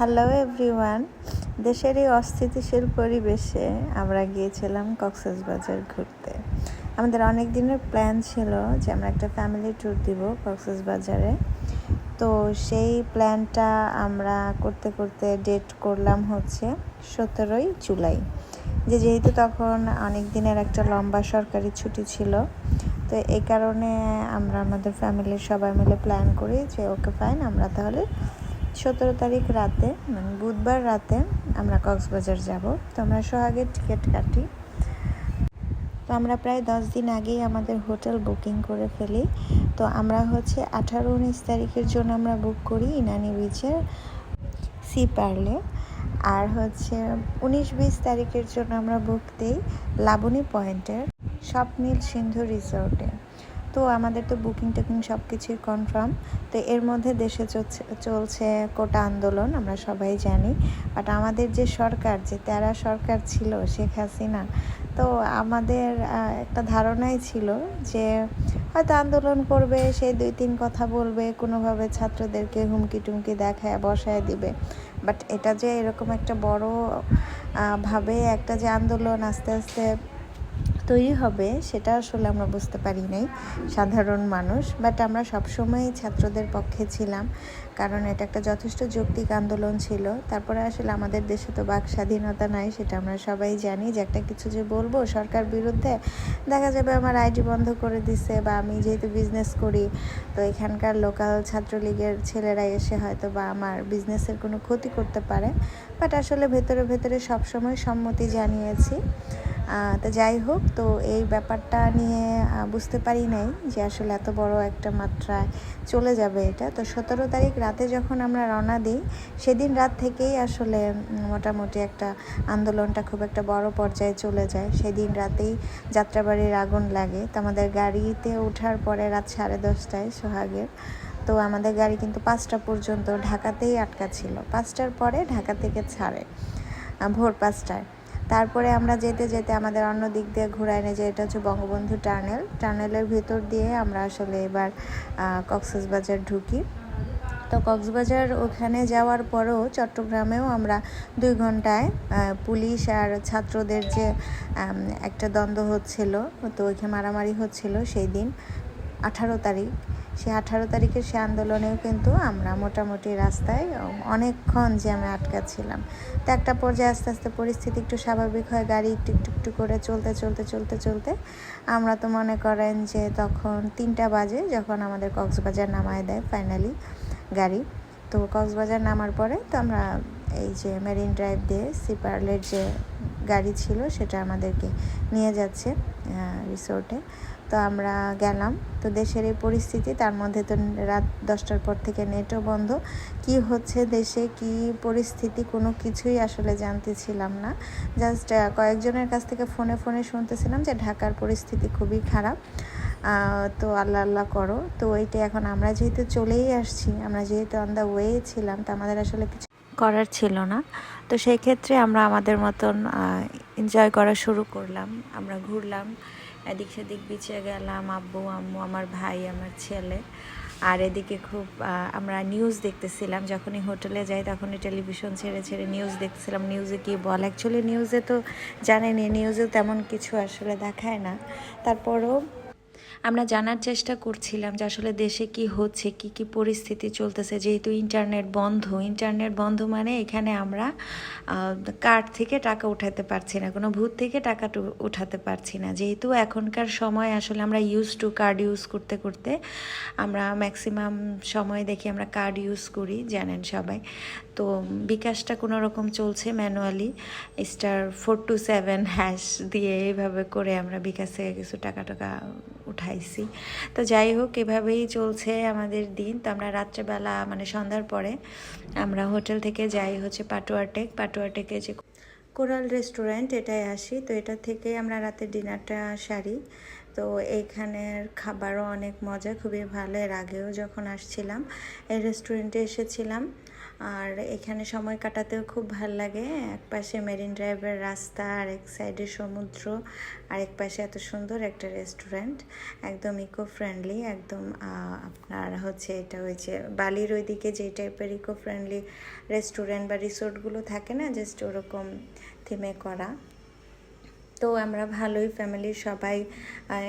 Hello everyone. দেশের এই অস্থিতিশীল পরিবেশে আমরা গিয়েছিলাম কক্সবাজার ঘুরতে। আমাদের অনেক দিনের প্ল্যান ছিল যে আমরা একটা ফ্যামিলি ট্যুর দিব কক্সবাজারে। তো সেই প্ল্যানটা আমরা করতে করতে ডেট করলাম হচ্ছে 17ই জুলাই, যেহেতু তখন অনেক দিনের একটা লম্বা সরকারি ছুটি ছিল। তো এই কারণে আমরা আমাদের ফ্যামিলির সবাই মিলে প্ল্যান করি যে ওকে ফাইন, আমরা তাহলে 17 তারিখ রাতে মানে বুধবার রাতে আমরা কক্সবাজার যাব। তো আমরা সোহাগের টিকিট কাটি। তো আমরা প্রায় 10 দিন আগেই আমাদের হোটেল বুকিং করে ফেলি। তো আমরা হচ্ছে 18-19 তারিখের জন্য আমরা বুক করি ইনানি বিচের সি পার্লে, আর হচ্ছে 19-20 তারিখের জন্য আমরা বুক দিই লাবণী পয়েন্টের স্বপ্নীল সিন্ধু রিসোর্টে। তো আমাদের তো বুকিং টেকিং সব কিছুই কনফার্ম। তো এর মধ্যে দেশে চলছে কোটা আন্দোলন, আমরা সবাই জানি। বাট আমাদের যে সরকার, যে তেরা সরকার ছিল শেখ হাসিনা, তো আমাদের একটা ধারণাই ছিল যে হয়তো আন্দোলন করবে, সে 2-3 কথা বলবে, কোনোভাবে ছাত্রদেরকে হুমকি টুমকি দেখায় বসায় দিবে। বাট এটা যে এরকম একটা বড় ভাবে একটা যে আন্দোলন আস্তে আস্তে তৈরি হবে, সেটা আসলে আমরা বুঝতে পারি নাই সাধারণ মানুষ। বাট আমরা সবসময় ছাত্রদের পক্ষে ছিলাম, কারণ এটা একটা যথেষ্ট যৌক্তিক আন্দোলন ছিল। তারপরে আসলে আমাদের দেশে তো বাক স্বাধীনতা নাই, সেটা আমরা সবাই জানি। যে একটা কিছু যে বলবো সরকার বিরুদ্ধে, দেখা যাবে আমার আইডি বন্ধ করে দিছে, বা আমি যেহেতু বিজনেস করি তো এখানকার লোকাল ছাত্রলীগের ছেলেরা এসে হয়তো বা আমার বিজনেসের কোনো ক্ষতি করতে পারে। বাট আসলে ভেতরে ভেতরে সবসময় সম্মতি জানিয়েছি। তো যাই হোক, তো এই ব্যাপারটা নিয়ে বুঝতে পারি নাই যে আসলে এত বড় একটা মাত্রায় চলে যাবে এটা। তো 17 তারিখ রাতে যখন আমরা রওনা দিই, সেদিন রাত থেকেই আসলে মোটামুটি একটা আন্দোলনটা খুব একটা বড় পর্যায়ে চলে যায়। সেদিন রাতেই যাত্রাবাড়ির আগুন লাগে। তো আমাদের গাড়িতে ওঠার পরে রাত 10:30টায় সোহাগের, তো আমাদের গাড়ি কিন্তু 5টা পর্যন্ত ঢাকাতেই আটকা ছিল। 5টার পরে ঢাকা থেকে ছাড়ে ভোর 5টায়। তারপরে আমরা যেতে যেতে আমাদের অন্য দিক দিয়ে ঘুরায় নিয়ে, যে এটা হচ্ছে বঙ্গবন্ধু টানেলের ভিতর দিয়ে আমরা আসলে এবার কক্সবাজার ঢুকি। তো কক্সবাজার ওখানে যাওয়ার পরেও চট্টগ্রামেও আমরা 2 ঘন্টায় পুলিশ আর ছাত্রদের যে একটা দ্বন্দ্ব হচ্ছিল, তো ওইখানে মারামারি হচ্ছিল সেই দিন 18 তারিখ। সেই 18 তারিখের সে আন্দোলনেও কিন্তু আমরা মোটামুটি রাস্তায় অনেকক্ষণ জ্যামে আটকা ছিলাম। তো একটা পর্যায়ে আস্তে আস্তে পরিস্থিতি একটু স্বাভাবিক হয়, গাড়ি একটু একটু একটু করে চলতে আমরা তো মনে করেন যে তখন 3টা বাজে যখন আমাদের কক্সবাজার নামায় দেয় ফাইনালি গাড়ি। তো কক্সবাজার নামার পরে তো আমরা এই যে মেরিন ড্রাইভ দিয়ে সি পার্লের যে গাড়ি ছিল সেটা আমাদেরকে নিয়ে যাচ্ছে রিসোর্টে। তো আমরা গেলাম। তো দেশের এই পরিস্থিতি, তার মধ্যে তো রাত 10টার পর থেকে নেটও বন্ধ। কি হচ্ছে দেশে, কি পরিস্থিতি, কোনো কিছুই আসলে জানতেছিলাম না। জাস্ট কয়েকজনের কাছ থেকে ফোনে শুনতেছিলাম যে ঢাকার পরিস্থিতি খুবই খারাপ। তো আল্লাহ করো। তো ওইটা এখন আমরা যেহেতু চলেই আসছি, আমরা যেহেতু অন দ্য ওয়ে ছিলাম, তো আমাদের আসলে কিছু করার ছিল না। তো সেই ক্ষেত্রে আমরা আমাদের মতন এনজয় করা শুরু করলাম। আমরা ঘুরলাম, এদিক সেদিক বিচে গেলাম, আব্বু আম্মু, আমার ভাই, আমার ছেলে। আর এদিকে খুব আমরা নিউজ দেখতেছিলাম। যখনই হোটেলে যাই তখনই টেলিভিশন ছেড়ে নিউজ দেখতেছিলাম। নিউজে কী বল, অ্যাকচুয়ালি নিউজে তো জানেনই, নিউজেও তেমন কিছু আসলে দেখায় না। তারপরও আমরা জানার চেষ্টা করছিলাম যে আসলে দেশে কি হচ্ছে, কি পরিস্থিতি চলতেছে। যেহেতু ইন্টারনেট বন্ধ মানে এখানে আমরা কার্ড থেকে টাকা উঠাতে পারছি না, কোনো ভূত থেকে টাকা উঠাতে পারছি না। যেহেতু এখনকার সময় আসলে আমরা কার্ড ইউজ করতে করতে আমরা ম্যাক্সিমাম সময় দেখি আমরা কার্ড ইউজ করি, জানেন সবাই। তো বিকাশটা কোনো রকম চলছে ম্যানুয়ালি, *427# দিয়ে এইভাবে করে আমরা বিকাশ থেকে কিছু টাকা উঠাইছি। তো যাই হোক, এভাবেই চলছে আমাদের দিন। তো আমরা রাত্রেবেলা মানে সন্ধ্যার পরে আমরা হোটেল থেকে যাই হচ্ছে পাটুয়াটেকে যে কোরাল রেস্টুরেন্ট, এটাই আসি। তো এটা থেকে আমরা রাতের ডিনারটা সারি। তো এইখানের খাবারও অনেক মজা, খুবই ভালো। এর আগেও যখন আসছিলাম এই রেস্টুরেন্টে এসেছিলাম, আর এখানে সময় কাটাতেও খুব ভাল লাগে। এক পাশে মেরিন ড্রাইভের রাস্তা, আর এক সাইডে সমুদ্র, আর এক পাশে এত সুন্দর একটা রেস্টুরেন্ট, একদম ইকো ফ্রেন্ডলি। একদম আপনার হচ্ছে এটা হয়েছে বালির ওইদিকে যে টাইপের ইকো ফ্রেন্ডলি রেস্টুরেন্ট বা রিসোর্টগুলো থাকে না, জাস্ট ওরকম থিমে করা। তো আমরা ভালোই ফ্যামিলির সবাই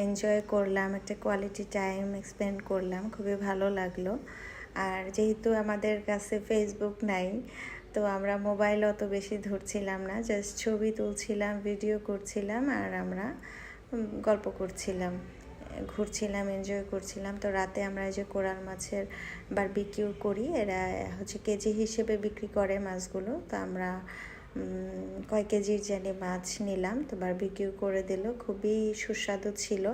এনজয় করলাম, একটা কোয়ালিটি টাইম স্পেন্ড করলাম, খুবই ভালো লাগলো। আর যেহেতু আমাদের কাছে ফেসবুক নাই, তো আমরা মোবাইল অত বেশি ধরছিলাম না, জাস্ট ছবি তুলছিলাম, ভিডিও করছিলাম, আর আমরা গল্প করছিলাম, ঘুরছিলাম, এনজয় করছিলাম। তো রাতে আমরা এই যে কোরাল মাছের বারবিকিউ করি, এরা হচ্ছে কেজি হিসেবে বিক্রি করে মাছগুলো। তো আমরা কয় কেজির জানি মাছ নিলাম, তো বারবিকিউ করে দিল, খুবই সুস্বাদু ছিল।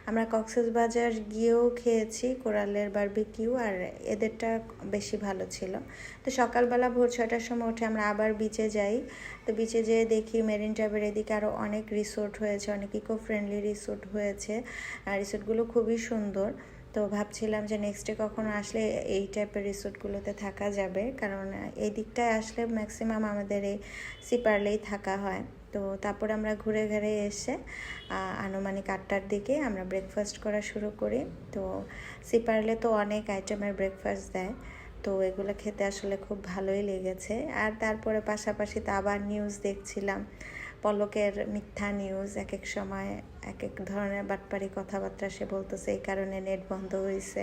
আমরা কক্সবাজার গিয়েও খেয়েছি কোরালের বারবিকিউ, আর এদেরটা বেশি ভালো ছিল। তো সকালবেলা ভোর 6টার সময় উঠে আমরা আবার বিচে যাই। তো বিচে যেয়ে দেখি মেরিন ড্রাইভের এদিকে আরও অনেক রিসোর্ট হয়েছে, অনেক ইকো ফ্রেন্ডলি রিসোর্ট হয়েছে, আর রিসোর্টগুলো খুবই সুন্দর। তো ভাবছিলাম যে নেক্সট ডে কখনো আসলে এই টাইপের রিসোর্টগুলোতে থাকা যাবে, কারণ এই দিকটায় আসলে ম্যাক্সিমাম আমাদের এই সিপারলেই থাকা হয়। তো তারপর আমরা ঘুরে ঘুরে এসে আনুমানিক 8টার দিকে আমরা ব্রেকফাস্ট করা শুরু করি। তো সিপারলে তো অনেক আইটেমের ব্রেকফাস্ট দেয়, তো এগুলো খেতে আসলে খুব ভালোই লেগেছে। আর তারপরে পাশাপাশি তো আবার নিউজ দেখছিলাম, পলকের মিথ্যা নিউজ, এক এক সময় এক এক ধরনের বাটপারি কথাবার্তা সে বলতেছে, এই কারণে নেট বন্ধ হয়েছে,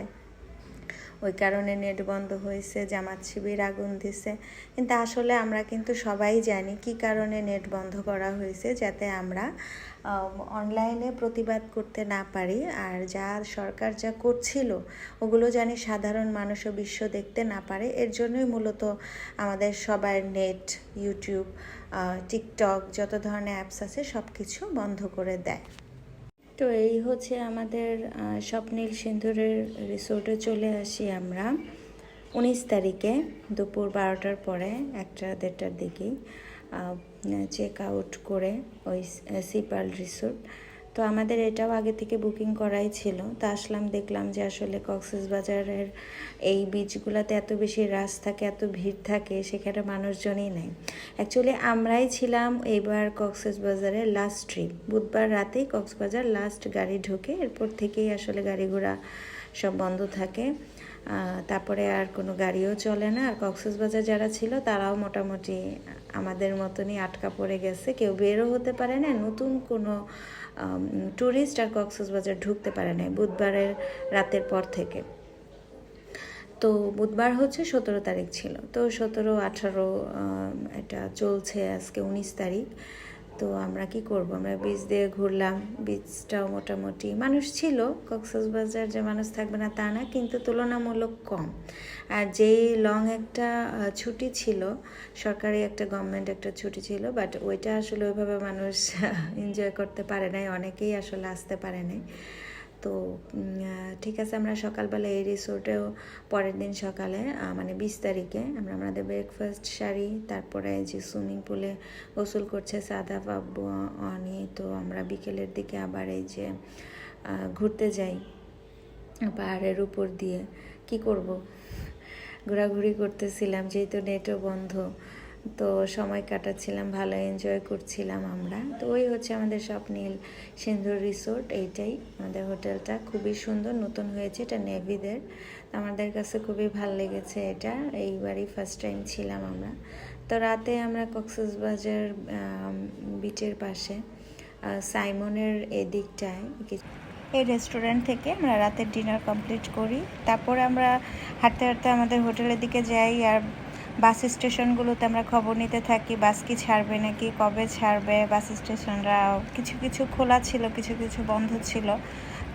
ওই কারণে নেট বন্ধ হয়েছে, জামাত শিবির আগুন দিছে। কিন্তু আসলে আমরা কিন্তু সবাই জানি কি কারণে নেট বন্ধ করা হয়েছে, যাতে আমরা অনলাইনে প্রতিবাদ করতে না পারি, আর যা সরকার যা করছিল ওগুলো জানি সাধারণ মানুষও বিশ্ব দেখতে না পারে। এর জন্যই মূলত আমাদের সবার নেট, ইউটিউব, টিকটক, যত ধরনের অ্যাপস আছে সব কিছু বন্ধ করে দেয়। তো এই হচ্ছে আমাদের স্বপ্নীল সিন্দুরের রিসোর্টে চলে আসি আমরা 19 তারিখে দুপুর 12টার পরে, 1টা-1:30টার দিকেই চেক আউট করে ওই সিপাল রিসোর্ট। তো আমাদের এটাও আগে থেকে বুকিং করাই ছিল। তো আসলাম, দেখলাম যে আসলে কক্সবাজারের এই বিচগুলোতে এত বেশি রাশ থাকে, এত ভিড় থাকে, সেখানে মানুষজনই নেই। অ্যাকচুয়ালি আমরাই ছিলাম এইবার কক্সবাজারের লাস্ট ট্রিপ, বুধবার রাতেই কক্সবাজার লাস্ট গাড়ি ঢোকে, এরপর থেকেই আসলে গাড়ি ঘোড়া সব বন্ধ থাকে, তারপরে আর কোনো গাড়িও চলে না। আর কক্সবাজার যারা ছিল তারাও মোটামুটি আমাদের মতনই আটকা পড়ে গেছে, কেউ বেরও হতে পারে না, নতুন কোনো ট্যুরিস্ট আর কক্সবাজার ঢুকতে পারে না বুধবারের রাতের পর থেকে। তো বুধবার হচ্ছে 17 তারিখ ছিল, তো 17, 18 এটা চলছে, আজকে 19 তারিখ। তো আমরা কি করব, আমরা বিচ দিয়ে ঘুরলাম, বিচটাও মোটামুটি মানুষ ছিল, কক্সবাজার যে মানুষ থাকবে না তা না, কিন্তু তুলনামূলক কম। আর যেই লং একটা ছুটি ছিল, সরকারি একটা গভর্নমেন্ট একটা ছুটি ছিল, বাট ওইটা আসলে ওইভাবে মানুষ এনজয় করতে পারে নাই, অনেকেই আসলে আসতে পারে নাই। তো ঠিক আছে, আমরা সকালবেলা এই রিসোর্টেও পরের দিন সকালে মানে 20 তারিখে আমরা আমাদের ব্রেকফাস্ট সারি, তারপরে যে সুইমিং পুলে গোসল করছে সাদাফ আব্বু অনি। তো আমরা বিকেলের দিকে আবার এই যে ঘুরতে যাই পাহাড়ের উপর দিয়ে। কি করব, ঘোরাঘুরি করতেছিলাম, যেহেতু নেটও বন্ধ, তো সময় কাটাচ্ছিলাম, ভালো এনজয় করছিলাম আমরা। তো ওই হচ্ছে আমাদের স্বপ্নীল সিন্দুর রিসোর্ট, এইটাই আমাদের হোটেলটা, খুবই সুন্দর, নতুন হয়েছে, এটা নেভিদের। আমাদের কাছে খুবই ভালো লেগেছে এটা, এইবারই ফার্স্ট টাইম ছিলাম আমরা। তো রাতে আমরা কক্সবাজার বিচের পাশে সাইমনের এদিকটায় এই রেস্টুরেন্ট থেকে আমরা রাতের ডিনার কমপ্লিট করি। তারপরে আমরা হাঁটতে হাঁটতে আমাদের হোটেলের দিকে যাই, আর বাস স্টেশনগুলোতে আমরা খবর নিতে থাকি, বাস কি ছাড়বে নাকি, কবে ছাড়বে। বাস স্টেশনরা কিছু কিছু খোলা ছিল, কিছু কিছু বন্ধ ছিল।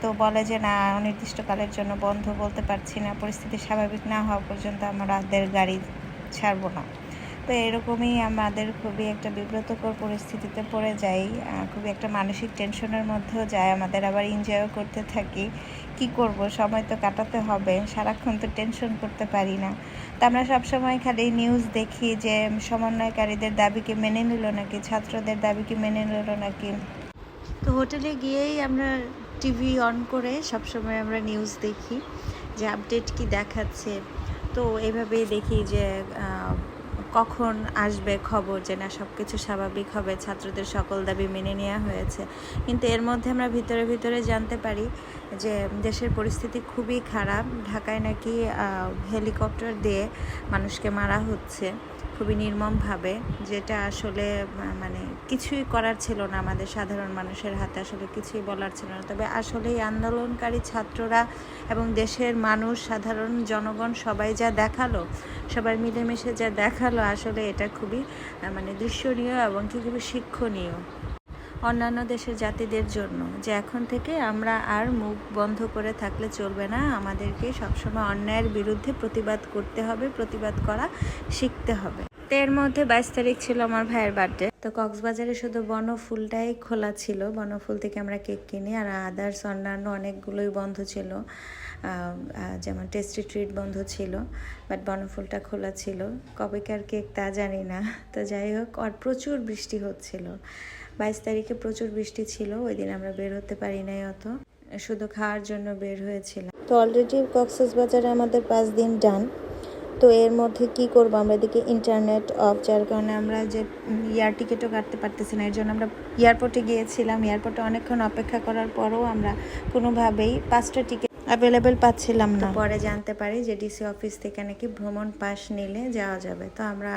তো বলে যে না, অনির্দিষ্টকালের জন্য বন্ধ, বলতে পারছি না, পরিস্থিতি স্বাভাবিক না হওয়া পর্যন্ত আমাদের গাড়ি ছাড়বো না। তো এরকমই আমাদের খুবই একটা বিব্রতকর পরিস্থিতিতে পড়ে যাই, খুবই একটা মানসিক টেনশনের মধ্যেও যায় আমাদের, আবার এনজয়ও করতে থাকি। কি করব, সময় তো কাটাতে হবে, সারাক্ষণ তো টেনশন করতে পারি না। তো আমরা সবসময় খালি নিউজ দেখি যে সমন্বয়কারীদের দাবিকে মেনে নিল নাকি, ছাত্রদের দাবিকে মেনে নিল নাকি। তো হোটেলে গিয়েই আমরা টিভি অন করে সবসময় আমরা নিউজ দেখি যে আপডেট কি দেখাচ্ছে। তো এইভাবেই দেখি যে কখন আসবে খবর যে না সব কিছু স্বাভাবিক হবে, ছাত্রদের সকল দাবি মেনে নেওয়া হয়েছে। কিন্তু এর মধ্যে আমরা ভিতরে ভিতরে জানতে পারি যে দেশের পরিস্থিতি খুবই খারাপ। ঢাকায় নাকি হেলিকপ্টার দিয়ে মানুষকে মারা হচ্ছে খুবই নির্মমভাবে, যেটা আসলে মানে কিছুই করার ছিল না, আমাদের সাধারণ মানুষের হাতে আসলে কিছুই বলার ছিল না। তবে আসলে এই আন্দোলনকারী ছাত্ররা এবং দেশের মানুষ, সাধারণ জনগণ সবাই যা দেখালো, সবাই মিলেমিশে যা দেখালো, আসলে এটা খুবই মানে দৃশ্যনীয় এবং কি খুবই শিক্ষণীয় অন্যান্য দেশের জাতিদের জন্য, যে এখন থেকে আমরা আর মুখ বন্ধ করে থাকলে চলবে না, আমাদেরকে সবসময় অন্যায়ের বিরুদ্ধে প্রতিবাদ করতে হবে, প্রতিবাদ করা শিখতে হবে। তো এর মধ্যে 22 তারিখ ছিল আমার ভাইয়ের বার্থডে। তো কক্সবাজারে শুধু বনফুলটাই খোলা ছিল, বনফুল থেকে আমরা কেক কিনি, আর আদার্স অন্যান্য অনেকগুলোই বন্ধ ছিল, যেমন টেস্টি ট্রিট বন্ধ ছিল, বাট বনফুলটা খোলা ছিল। কবেকার কেক তা জানি না। তো যাই হোক, আর প্রচুর বৃষ্টি হচ্ছিল। 22 তারিখে প্রচুর বৃষ্টি ছিল, ওই দিন আমরা বের হতে পারি নাই, অত শুধু খাওয়ার জন্য বের হয়েছিলাম। তো অলরেডি কক্সবাজারে আমাদের 5 দিন ডান। তো এর মধ্যে কি করব, আমরা এদিকে ইন্টারনেট অফ, যার কারণে আমরা যে এয়ার টিকিটও কাটতে পারতেছি না। এর জন্য আমরা এয়ারপোর্টে গিয়েছিলাম, এয়ারপোর্টে অনেকক্ষণ অপেক্ষা করার পরও আমরা কোনোভাবেই 5টা টিকিট অ্যাভেলেবেল পাচ্ছিলাম না। পরে জানতে পারি যে ডিসি অফিস থেকে নাকি ভ্রমণ পাস নিলে যাওয়া যাবে। তো আমরা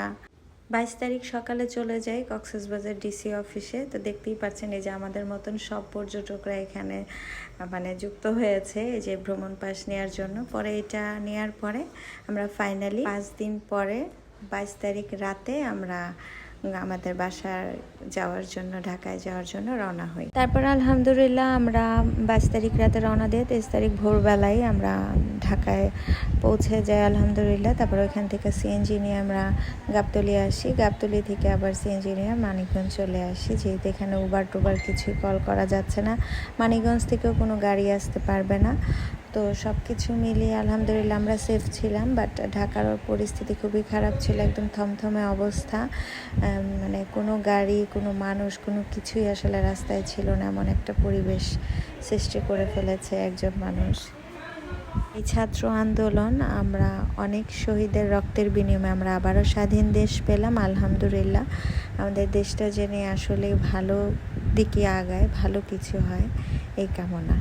22 তারিখ সকালে চলে যাই কক্সবাজার ডিসি অফিসে। তো দেখতেই পাচ্ছেন এই যে আমাদের মতন সব পর্যটকরা এখানে মানে যুক্ত হয়েছে এই যে ভ্রমণ পাস নেওয়ার জন্য। পরে এটা নেওয়ার পরে আমরা ফাইনালি 5 দিন পরে 22 তারিখ রাতে আমরা আমাদের বাসায় যাওয়ার জন্য, ঢাকায় যাওয়ার জন্য রওনা হই। তারপর আলহামদুলিল্লাহ আমরা 22 তারিখ রাতে রওনা দিয়ে 23 তারিখ ভোরবেলায় আমরা ঢাকায় পৌঁছে যাই আলহামদুলিল্লাহ। তারপর ওইখান থেকে সিএনজি নিয়ে আমরা গাবতলী আসি, গাবতলী থেকে আবার সিএনজি নিয়ে মানিকগঞ্জ চলে আসি, যেহেতু এখানে উবার টুবার কিছুই কল করা যাচ্ছে না, মানিকগঞ্জ থেকেও কোনো গাড়ি আসতে পারবে না। তো সব কিছু মিলিয়ে আলহামদুলিল্লাহ আমরা সেফ ছিলাম। বাট ঢাকার পরিস্থিতি খুবই খারাপ ছিল, একদম থমথমে অবস্থা, মানে কোনো গাড়ি, কোনো মানুষ, কোনো কিছুই আসলে রাস্তায় ছিল না, এমন একটা পরিবেশ সৃষ্টি করে ফেলেছে একজন মানুষ। এই ছাত্র আন্দোলন, আমরা অনেক শহীদের রক্তের বিনিময়ে আমরা আবারও স্বাধীন দেশ পেলাম আলহামদুলিল্লাহ। আমাদের দেশটা জেনে আসলে ভালো দিকে আগায়, ভালো কিছু হয়, এই কামনা।